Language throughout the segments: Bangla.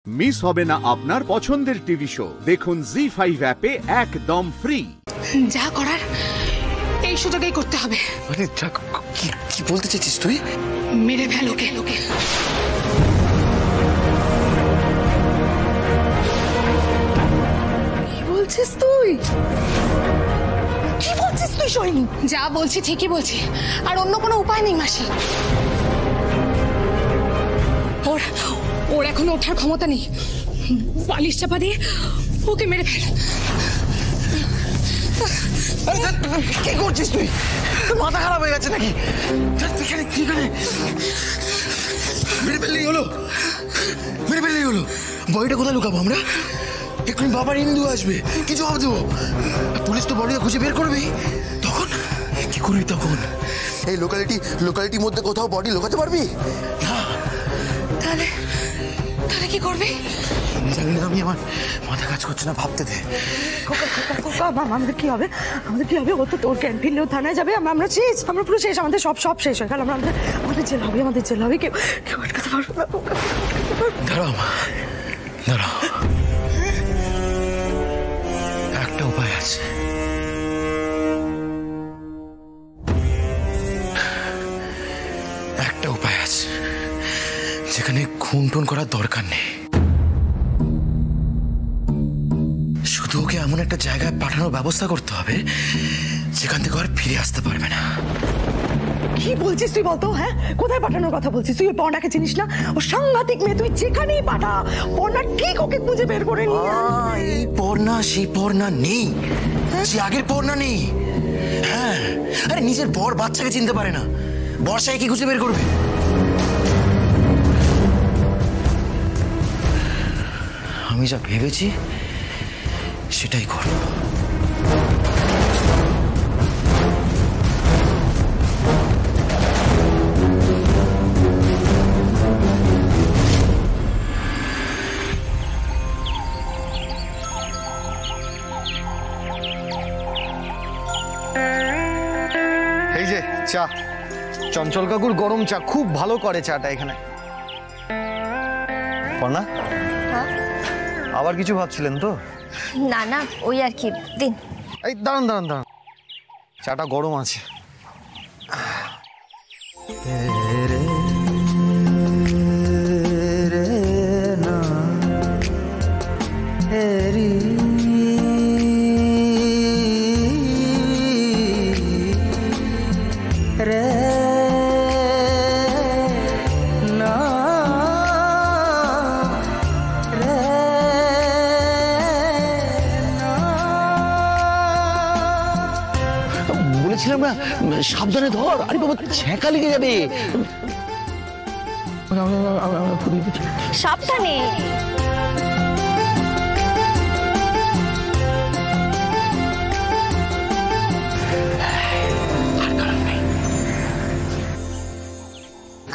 মিস হবে না আপনার পছন্দের টিভি শো। দেখুন জি5 অ্যাপে একদম ফ্রি। যা করার এই সুযোগেই করতে হবে। মানে কি বলতে চাইছিস তুই? মেরে ফেল ওকে। কি বলছিস তুই? কি বলছিস তুই সোহিনী? যা বলছি ঠিকই বলছি, আর অন্য কোনো উপায় নেই মাসি। ওর এখন ওঠার ক্ষমতা নেই। বালিশ চাপা দিয়ে ওকে মেরে ফেল। কি করছিস তুই? মাথা খারাপ হয়ে গেছে নাকি? কি করে মেরে ফেললেই হলো? বডিটা কোথায় লুকাবো আমরা? এক্ষুনি বাবার হিন্দু আসবে, কি জবাব দেবো? পুলিশ তো বডিটা খুঁজে বের করবে। তখন কি করবি তখন? এই লোকালিটির মধ্যে কোথাও বডি লুকাতে পারবি না? তাহলে কি করবে? জানি না, আমি আমার মাথা কাজ করছে না, ভাবতে দে। আমাদের কি হবে? ও তো তোর ক্যান্টিনেও থানায় যাবে, আমরা শেষ, আমরা পুরো শেষ, আমাদের সব শেষ হয়ে গেল। আমাদের জেল হবে, কেউ আটকাতে পারবে না। দাঁড়াও, একটা উপায় আছে। যেখানে খুন টুন করার দরকার নেই, শুধু ওকে এমন একটা জায়গায় পাঠানোর ব্যবস্থা করতে হবে যেখান থেকে আর ফিরে আসতে পারবে না। কি বলছিস তুই বলতো? হ্যাঁ, কোথায় পাঠানোর কথা বলছিস তুই? পর্ণাকে চিনিস না? ও সাংঘাতিক মেয়ে, তুই যেখানেই পাঠা পর্ণা ঠিক ওকে খুঁজে বের করে নিয়ে আসবে। এই পর্ণা সেই পর্ণা নেই, সে আগের পর্ণা নেই। হ্যাঁ, আরে নিজের বর বাচ্চাকে চিনতে পারে না, বর্ষায় কি খুঁজে বের করবে? আমি যা ভেবেছি সেটাই করব। এই যে চা, চঞ্চল কাকুর গরম চা, খুব ভালো করে চাটা এখানে। পর্ণা, আবার কিছু ভাবছিলেন তো? না, ওই আর কি। দিন। এই দাঁড়ান, চাটা গরম আছে। বলেছিলাম না সাবধানে ধর, আরে বাবা ছ্যাঁকা লেগে যাবে। সাবধানে।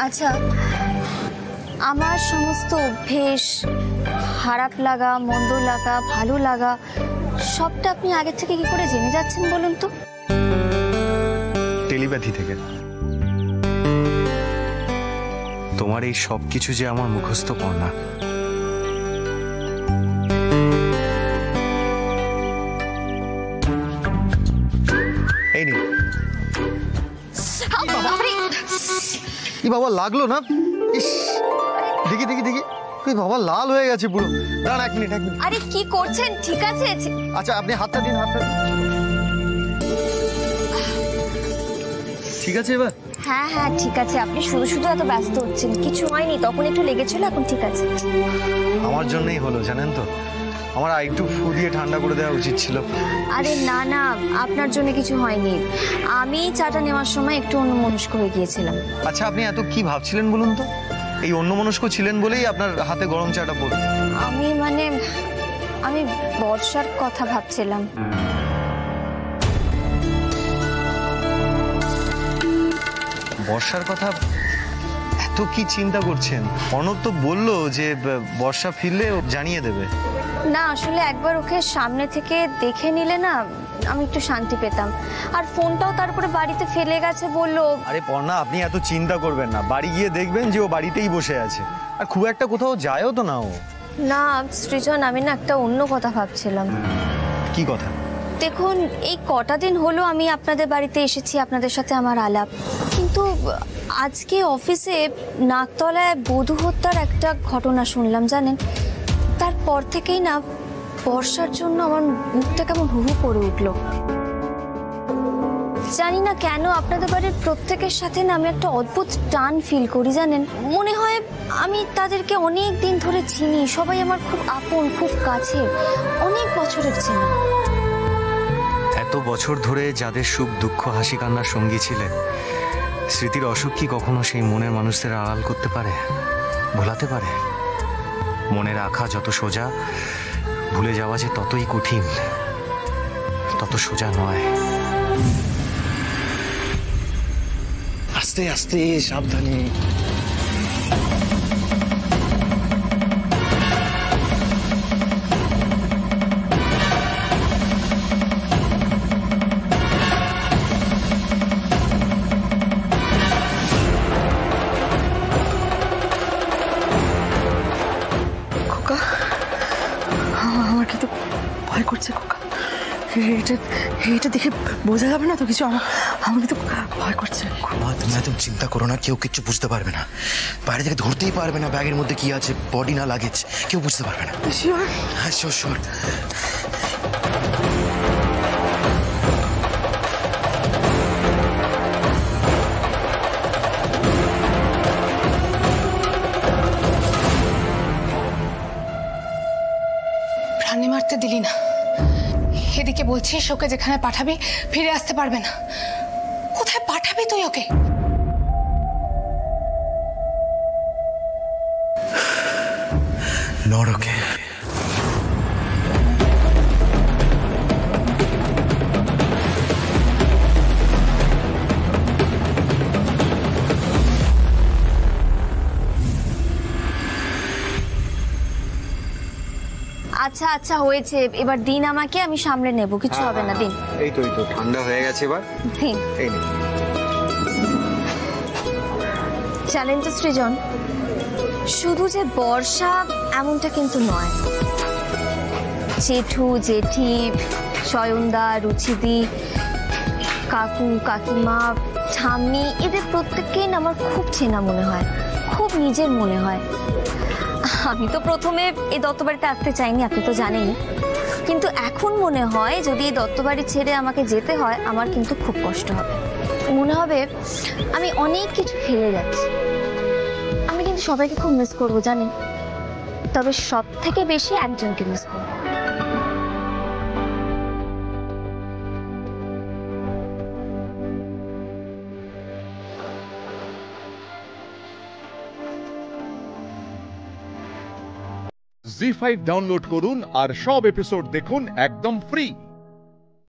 আচ্ছা, আমার সমস্ত অভ্যেস, খারাপ লাগা, মন্দ লাগা, ভালো লাগা, সবটা আপনি আগে থেকে কি করে জেনে যাচ্ছেন বলুন তো? টেলিপ্যাথি থেকে। তোমার এই সব কিছু যে আমার মুখস্থ পড়না। এই নি। কি বাবা, লাগলো না? ইস, দেখি বাবা লাল হয়ে গেছে পুরো। দাঁড়ান এক মিনিট। আরে কি করছেন? ঠিক আছে। আচ্ছা আপনি হাতটা দিন। ঠিক আছে এবার? হ্যাঁ ঠিক আছে। আপনি শুধু এত ব্যস্ত হচ্ছেন, কিছু হয়নি, তখন একটু লেগেছিল, এখন ঠিক আছে। আমার জন্যই হলো জানেন তো, আমার একটু ফু দিয়ে ঠান্ডা করে দেওয়া উচিত ছিল। আরে না, আপনার জন্য কিছু হয়নি। আমি চাটা নেওয়ার সময় একটু অন্যমনস্ক হয়ে গিয়েছিলাম। আচ্ছা আপনি এত কি ভাবছিলেন বলুন তো? এই অন্যমনস্ক ছিলেন বলেই আপনার হাতে গরম চাটা পড়ল। আমি বর্ষার কথা ভাবছিলাম। বর্ষার কথা এত কি চিন্তা করছেন? অর্ণব তো বললো যে বর্ষা ফিরলে জানিয়ে দেবে। না আসলে একবার ওকে সামনে থেকে দেখে নিলে না আমি একটু শান্তি পেতাম। আর ফোনটাও তারপরে বাড়িতে ফেলে গেছে বললো। আরে পর্ণা আপনি এত চিন্তা করবেন না, বাড়ি গিয়ে দেখবেন যে ও বাড়িতেই বসে আছে, আর খুব একটা কোথাও যায়ও তো না ও। না সৃজন, আমি না একটা অন্য কথা ভাবছিলাম। কি কথা? দেখুন, এই কটা দিন হলো আমি আপনাদের বাড়িতে এসেছি, আপনাদের সাথে আমার আলাপ, কিন্তু আজকে অফিসে নাকতলায় বধূ হত্যার একটা ঘটনা শুনলাম জানেন। তারপর থেকেই না বর্ষার জন্য আমার বুকটা কেমন হু হু করে উঠলো। জানি না কেন আপনাদের বাড়ির প্রত্যেকের সাথে না আমি একটা অদ্ভুত টান ফিল করি জানেন। মনে হয় আমি তাদেরকে অনেক দিন ধরে চিনি, সবাই আমার খুব আপন, খুব কাছে, অনেক বছরের চেনা। এত বছর ধরে যাদের সুখ দুঃখ হাসি কান্নার সঙ্গী ছিলে, স্মৃতির অসুখ কি কখনো সেই মনের মানুষদের আড়াল করতে পারে, ভোলাতে পারে? মনে রাখা যত সোজা, ভুলে যাওয়া যে ততই কঠিন, তত সোজা নয়। আস্তে আস্তে, সাবধানে। খোকা, আমার কিন্তু ভয় করছে খোকা। এটা দেখে বোঝা যাবে না তো কিছু? আমার কিন্তু ভয় করছে। মা, তুমি এত চিন্তা করো না, কেউ কিচ্ছু বুঝতে পারবে না। বাইরে থেকে ধরতেই পারবে না ব্যাগের মধ্যে কি আছে, বডি না লাগেজ, কেউ বুঝতে পারবে না। শিওর? হ্যাঁ, শিওর শিওর। প্রাণে মারতে দিলি না, এদিকে বলছিস ওকে যেখানে পাঠাবি ফিরে আসতে পারবে না। কোথায় পাঠাবি তুই ওকে? নরকে। আচ্ছা আচ্ছা হয়েছে, এবার দিন আমাকে, আমি সামলে নেব, কিছু হবে না। দিন। এই তো ঠান্ডা হয়ে গেছে এবার। দিন। এই নে। জানেন তো সৃজন, শুধু যে বর্ষা এমনটা কিন্তু নয়। জেঠু, জেঠি, সয়নদা, রুচিদি, কাকু, কাকিমা, ঠাম্মি, এদের প্রত্যেককেই না আমার খুব চেনা মনে হয়, খুব নিজের মনে হয়। আমি তো প্রথমে এই দত্তবাড়িতে আসতে চাইনি, আপনি তো জানেনই, কিন্তু এখন মনে হয় যদি এই দত্তবাড়ি ছেড়ে আমাকে যেতে হয় আমার কিন্তু খুব কষ্ট হবে। মনে হবে আমি অনেক কিছু ফেলে যাচ্ছি। আমি কিন্তু সবাইকে খুব মিস করবো জানেন, তবে সব থেকে বেশি একজনকে মিস করবো। জি5 ডাউনলোড করুন আর সব এপিসোড দেখুন একদম ফ্রি।